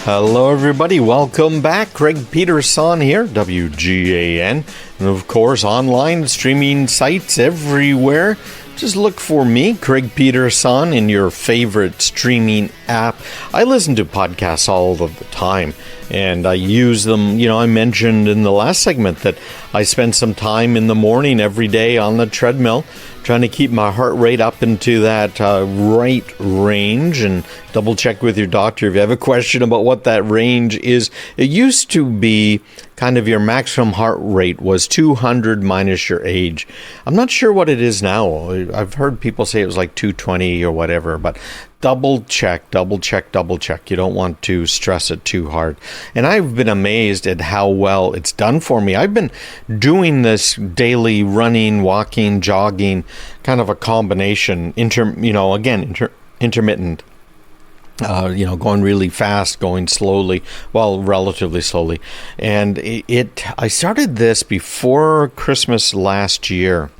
Hello, everybody. Welcome back. Craig Peterson here, WGAN. And of course, online streaming sites everywhere. Just look for me, Craig Peterson, in your favorite streaming app. I listen to podcasts all of the time, and I use them. I mentioned in the last segment that I spend some time in the morning every day on the treadmill, trying to keep my heart rate up into that right range, and double check with your doctor if you have a question about what that range is. It used to be kind of your maximum heart rate was 200 minus your age. I'm not sure what it is now. I've heard people say it was like 220 or whatever, but double check. You don't want to stress it too hard. And I've been amazed at how well it's done for me. I've been doing this daily running, walking, jogging, kind of a combination, intermittent. Going really fast, going slowly, relatively slowly. And I started this before Christmas last year.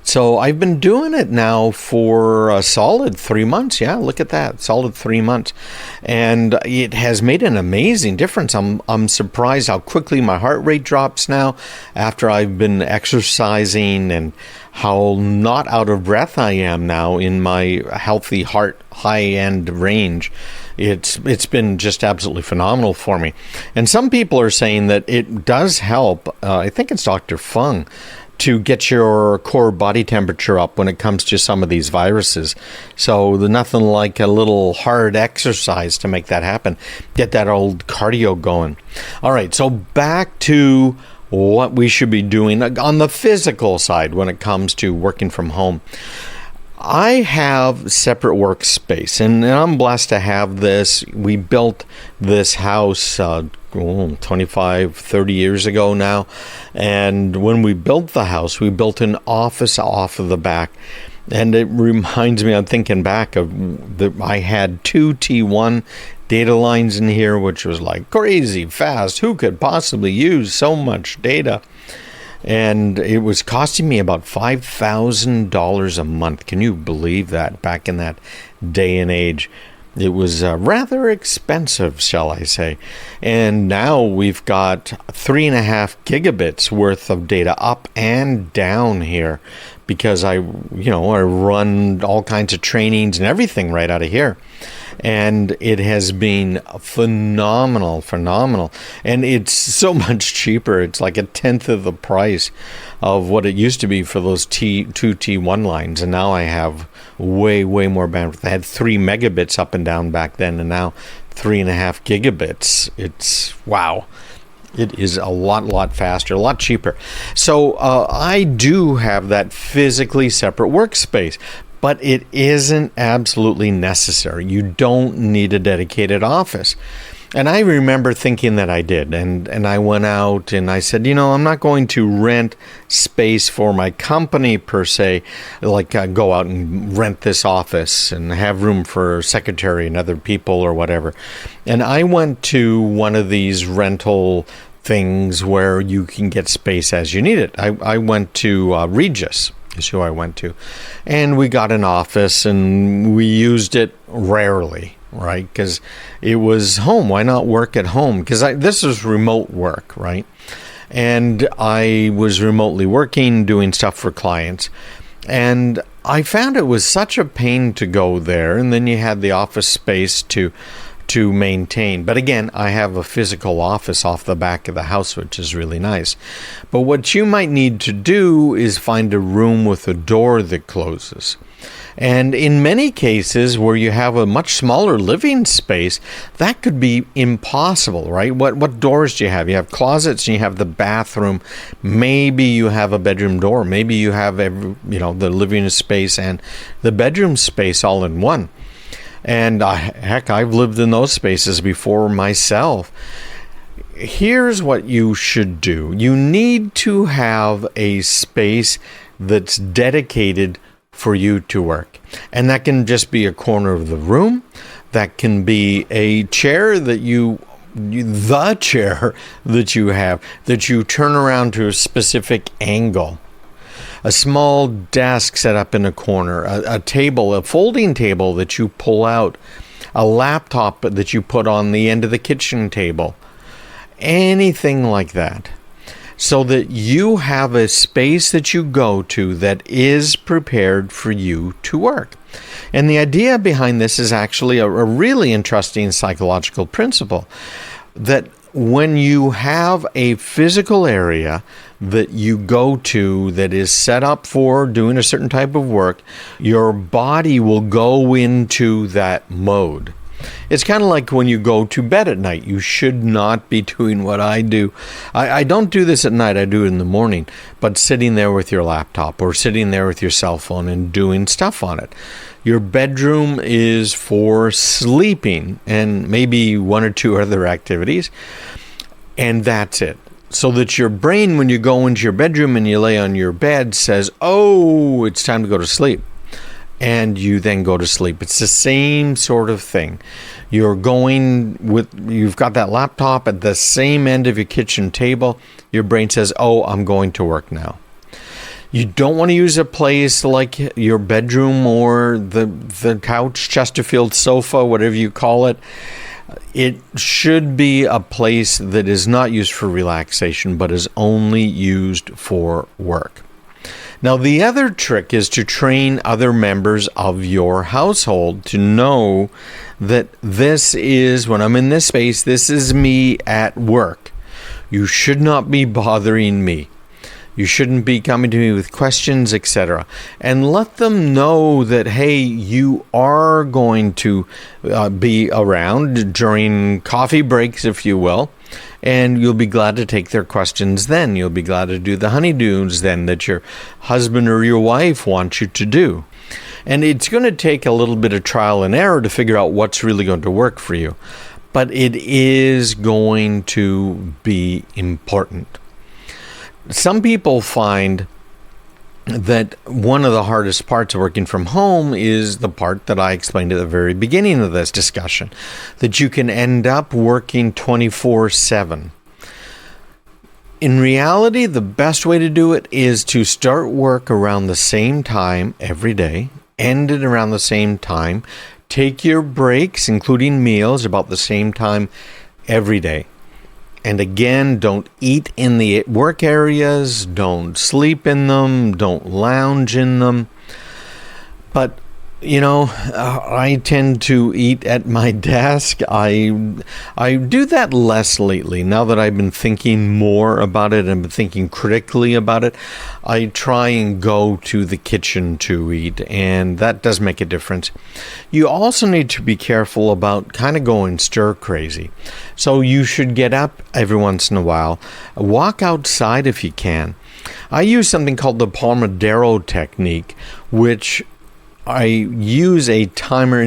So I've been doing it now for a solid 3 months. Yeah, look at that. Solid 3 months. And it has made an amazing difference. I'm surprised how quickly my heart rate drops now after I've been exercising, and how not out of breath I am now in my healthy heart high-end range. It's been just absolutely phenomenal for me. And some people are saying that it does help, I think it's Dr. Fung, to get your core body temperature up when it comes to some of these viruses. So nothing like a little hard exercise to make that happen. Get that old cardio going. All right, so back to what we should be doing on the physical side when it comes to working from home. I have separate workspace, and I'm blessed to have this. We built this house 25, 30 years ago now. And when we built the house, we built an office off of the back. And it reminds me, I'm thinking back of I had 2 T1 data lines in here, which was like crazy fast. Who could possibly use so much data? And it was costing me about $5,000 a month. Can you believe that? Back in that day and age, it was rather expensive, shall I say. And now we've got 3.5 gigabits worth of data up and down here, because I run all kinds of trainings and everything right out of here. And it has been phenomenal. And it's so much cheaper. It's like a tenth of the price of what it used to be for those two T1 lines. And now I have way more bandwidth. I had 3 megabits up and down back then, and now 3.5 gigabits. It's wow. It is a lot faster, a lot cheaper. So I do have that physically separate workspace, but it isn't absolutely necessary. You don't need a dedicated office. And I remember thinking that I did. And I went out and I said, I'm not going to rent space for my company per se, like go out and rent this office and have room for secretary and other people or whatever. And I went to one of these rental things where you can get space as you need it. I went to Regis. Is who I went to, and we got an office, and we used it rarely, right? Because it was home. Why not work at home? Because this is remote work, right? And I was remotely working, doing stuff for clients, and I found it was such a pain to go there, and then you had the office space to maintain. But again, I have a physical office off the back of the house, which is really nice. But what you might need to do is find a room with a door that closes. And in many cases where you have a much smaller living space, that could be impossible, right? What doors do you have? You have closets and you have the bathroom. Maybe you have a bedroom door. Maybe you have the living space and the bedroom space all in one. And heck, I've lived in those spaces before myself. Here's what you should do. You need to have a space that's dedicated for you to work. And that can just be a corner of the room. That can be a chair that the chair that you have, that you turn around to a specific angle. A small desk set up in a corner, a table, a folding table that you pull out a laptop that you put on the end of the kitchen table, anything like that, so that you have a space that you go to that is prepared for you to work. And the idea behind this is actually a really interesting psychological principle, that when you have a physical area that you go to that is set up for doing a certain type of work, your body will go into that mode. It's kind of like when you go to bed at night. You should not be doing what I do. I don't do this at night. I do it in the morning. But sitting there with your laptop or sitting there with your cell phone and doing stuff on it. Your bedroom is for sleeping and maybe one or two other activities. And that's it. So that your brain, when you go into your bedroom and you lay on your bed, says, oh, it's time to go to sleep. And you then go to sleep. It's the same sort of thing. You've got that laptop at the same end of your kitchen table. Your brain says, oh, I'm going to work now. You don't want to use a place like your bedroom or the couch, Chesterfield sofa, whatever you call it. It should be a place that is not used for relaxation, but is only used for work. Now, the other trick is to train other members of your household to know that this is, when I'm in this space, this is me at work. You should not be bothering me. You shouldn't be coming to me with questions, etc. And let them know that, hey, you are going to be around during coffee breaks, if you will. And you'll be glad to take their questions then. You'll be glad to do the honeydews then that your husband or your wife wants you to do. And it's going to take a little bit of trial and error to figure out what's really going to work for you. But it is going to be important. Some people find that one of the hardest parts of working from home is the part that I explained at the very beginning of this discussion, that you can end up working 24/7. In reality, the best way to do it is to start work around the same time every day, end it around the same time, take your breaks, including meals, about the same time every day. And again, don't eat in the work areas, don't sleep in them, don't lounge in them. But, I tend to eat at my desk. I do that less lately. Now that I've been thinking more about it and been thinking critically about it, I try and go to the kitchen to eat, and that does make a difference. You also need to be careful about kind of going stir crazy. So you should get up every once in a while, walk outside if you can. I use something called the Pomodoro Technique, which I use a timer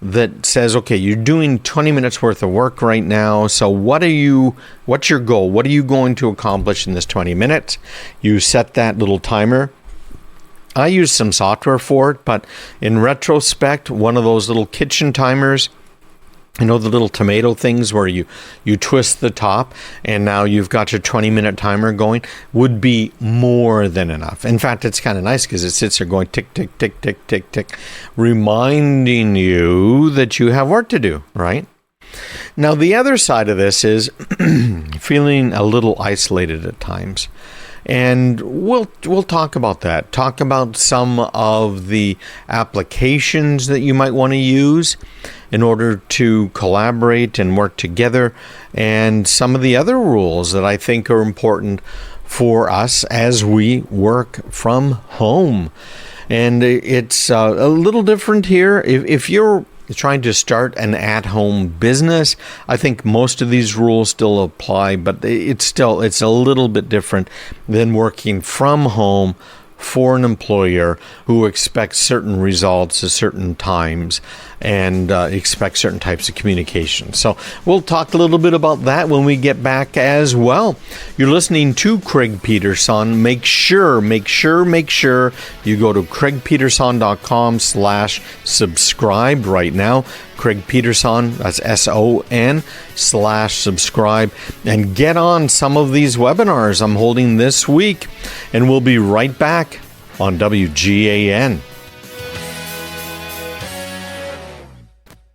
that says, okay, you're doing 20 minutes worth of work right now. So what's your goal? What are you going to accomplish in this 20 minutes? You set that little timer. I use some software for it, but in retrospect, one of those little kitchen timers, the little tomato things where you twist the top and now you've got your 20-minute timer going, would be more than enough. In fact, it's kind of nice because it sits there going tick, tick, tick, tick, tick, tick, reminding you that you have work to do, right? Now, the other side of this is feeling a little isolated at times. And we'll talk about that. Talk about some of the applications that you might want to use in order to collaborate and work together, and some of the other rules that I think are important for us as we work from home. And it's a little different here. If you're trying to start an at-home business, I think most of these rules still apply, but it's a little bit different than working from home for an employer who expects certain results at certain times and expects certain types of communication. So we'll talk a little bit about that when we get back as well. You're listening to Craig Peterson. Make sure you go to craigpeterson.com/subscribe right now. Craig Peterson, that's SON/subscribe, and get on some of these webinars I'm holding this week. And we'll be right back on WGAN.